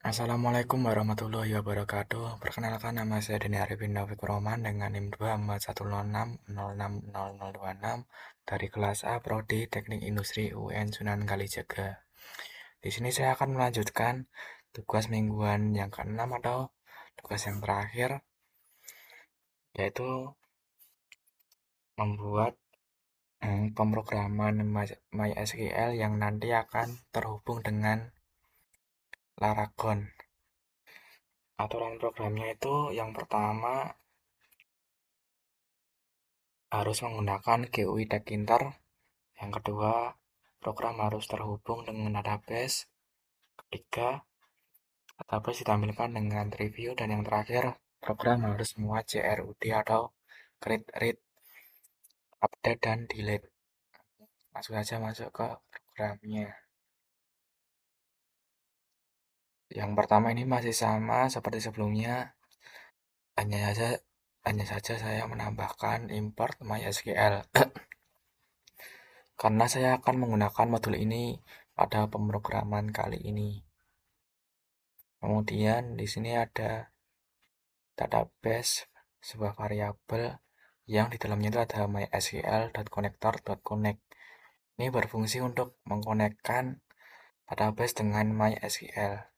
Assalamualaikum warahmatullahi wabarakatuh. Perkenalkan, nama saya Deni Arifin Daufik Roman dengan NIM 241060026 dari kelas A Prodi Teknik Industri UN Sunan Kalijaga. Di sini saya akan melanjutkan tugas mingguan yang ke-6 atau tugas yang terakhir, yaitu membuat pemrograman MySQL yang nanti akan terhubung dengan Laragon. Aturan programnya itu yang pertama harus menggunakan GUI Tkinter. Yang kedua, program harus terhubung dengan database. Ketiga, database ditampilkan dengan review. Dan yang terakhir, program harus memuat CRUD atau create, read, update, dan delete. Langsung saja masuk ke programnya. Yang pertama ini masih sama seperti sebelumnya, hanya saja saya menambahkan import MySQL karena saya akan menggunakan modul ini pada pemrograman kali ini. Kemudian di sini ada database, sebuah variabel yang di dalamnya itu ada mysql.connector.connect. Ini berfungsi untuk mengkonekkan database dengan MySQL.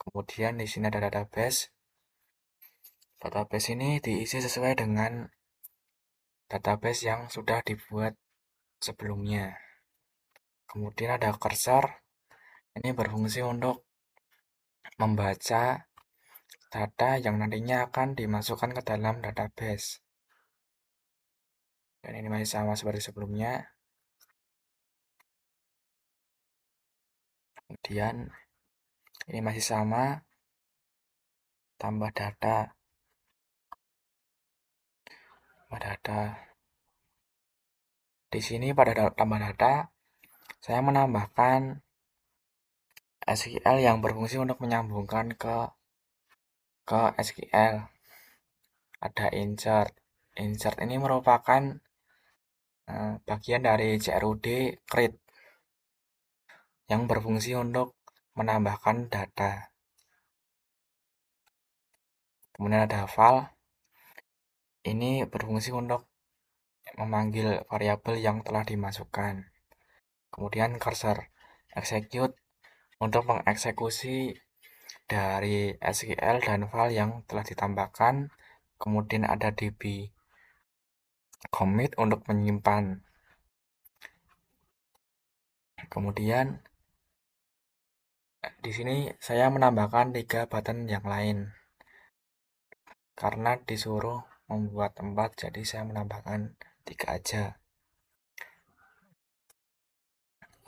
Kemudian di sini ada database. Database ini diisi sesuai dengan database yang sudah dibuat sebelumnya. Kemudian ada cursor. Ini berfungsi untuk membaca data yang nantinya akan dimasukkan ke dalam database. Dan ini masih sama seperti sebelumnya. Kemudian ini masih sama, tambah data. Di sini pada tambah data, saya menambahkan SQL yang berfungsi untuk menyambungkan ke SQL. Ada insert. Insert ini merupakan bagian dari CRUD create yang berfungsi untuk menambahkan data. Kemudian ada file. Ini berfungsi untuk memanggil variabel yang telah dimasukkan. Kemudian cursor execute untuk mengeksekusi dari SQL dan file yang telah ditambahkan. Kemudian ada db commit untuk menyimpan. Kemudian di sini saya menambahkan 3 button yang lain karena disuruh membuat 4, jadi saya menambahkan 3 aja.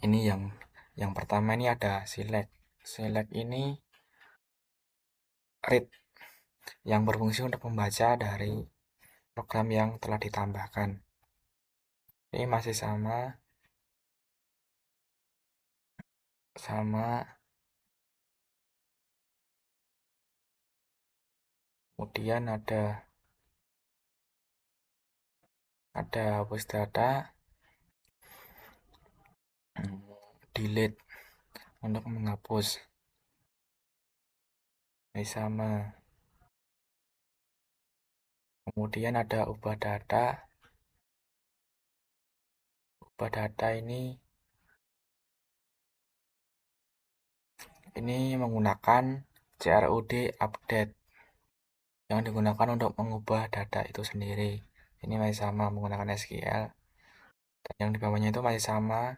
Ini yang pertama ini ada select. Select ini read yang berfungsi untuk membaca dari program yang telah ditambahkan. Ini masih sama. Kemudian ada hapus data, delete untuk menghapus. Ini sama. Kemudian ada ubah data. Ubah data ini menggunakan CRUD update yang digunakan untuk mengubah data itu sendiri. Ini masih sama menggunakan SQL. Dan yang di bawahnya itu masih sama,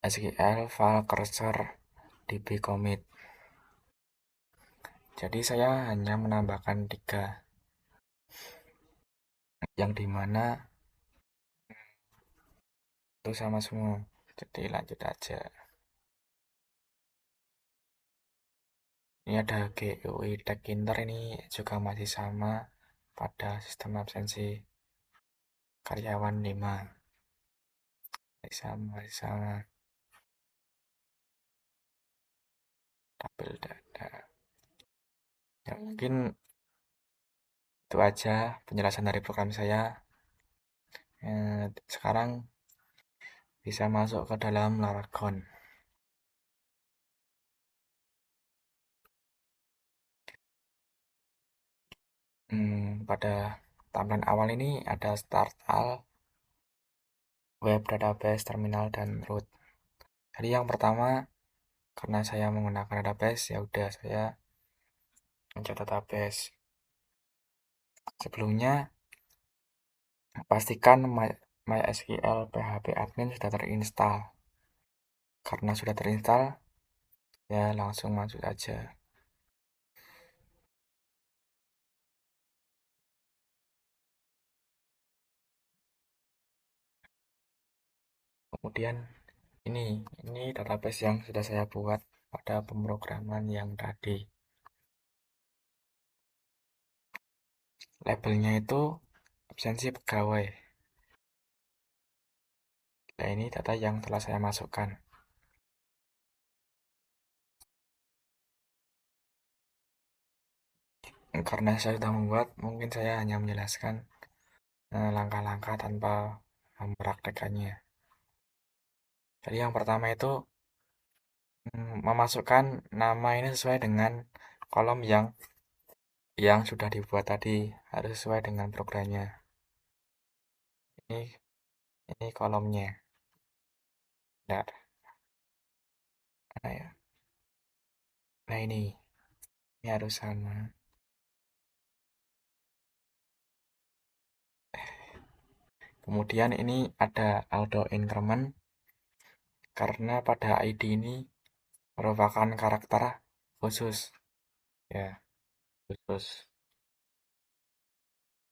SQL file cursor db commit. Jadi saya hanya menambahkan 3 yang dimana itu sama semua. Jadi lanjut aja. Ini ada GUI Tkinter, ini juga masih sama pada sistem absensi karyawan 5. Masih sama. Tabel data. Ya, mungkin itu aja penjelasan dari program saya. Sekarang bisa masuk ke dalam Laragon. Pada tampilan awal ini ada start all, web database, terminal, dan root. Jadi yang pertama, karena saya menggunakan database, ya udah saya mencet database. Sebelumnya pastikan MySQL PHP admin sudah terinstall. Karena sudah terinstall, ya langsung masuk saja. Kemudian ini database yang sudah saya buat pada pemrograman yang tadi. Labelnya itu absensi pegawai. Nah, ini data yang telah saya masukkan. Karena saya sudah membuat, mungkin saya hanya menjelaskan langkah-langkah tanpa mempraktekannya. Jadi yang pertama itu memasukkan nama ini sesuai dengan kolom yang sudah dibuat tadi, harus sesuai dengan programnya. Ini kolomnya. Bentar. Mana ya? Nah, ini harus sama. Kemudian ini ada auto increment karena pada ID ini merupakan karakter khusus, ya, khusus.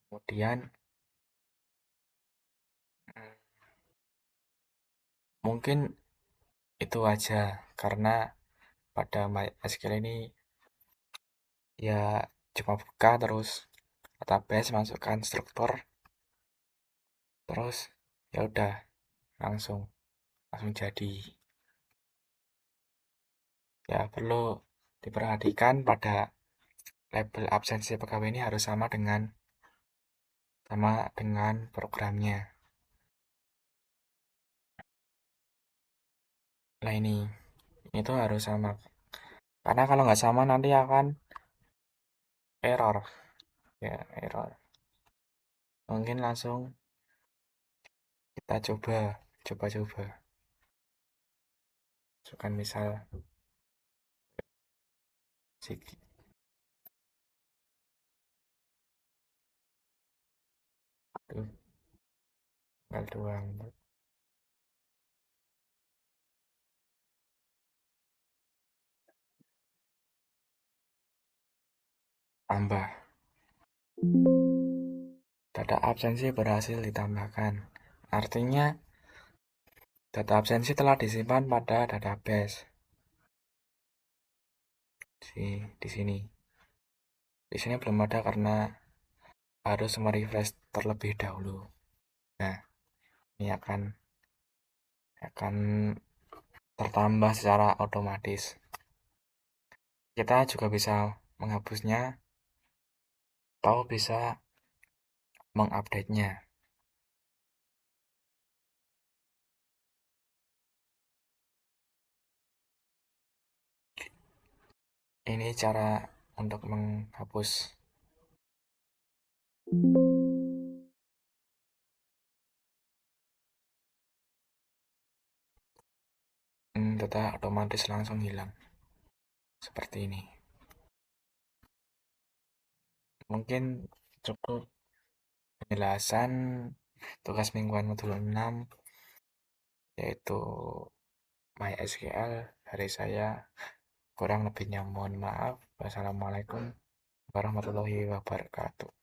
Kemudian mungkin itu aja karena pada MySQL ini ya cuma buka terus database, masukkan struktur, terus ya udah langsung langsung jadi. Ya perlu diperhatikan pada label absensi pegawai ini harus sama dengan programnya. Nah, ini itu harus sama karena kalau nggak sama nanti akan error, ya error. Mungkin langsung kita coba masukkan misal tuh tinggal doang tambah data absensi berhasil ditambahkan, artinya data absensi telah disimpan pada database di sini. Di sini belum ada karena harus merefresh terlebih dahulu. Nah, ini akan tertambah secara otomatis. Kita juga bisa menghapusnya atau bisa mengupdate-nya. Ini cara untuk menghapus data otomatis langsung hilang seperti ini. Mungkin cukup penjelasan tugas mingguan modul 6 yaitu MySQL dari saya. Kurang lebihnya mohon maaf. Wassalamualaikum warahmatullahi wabarakatuh.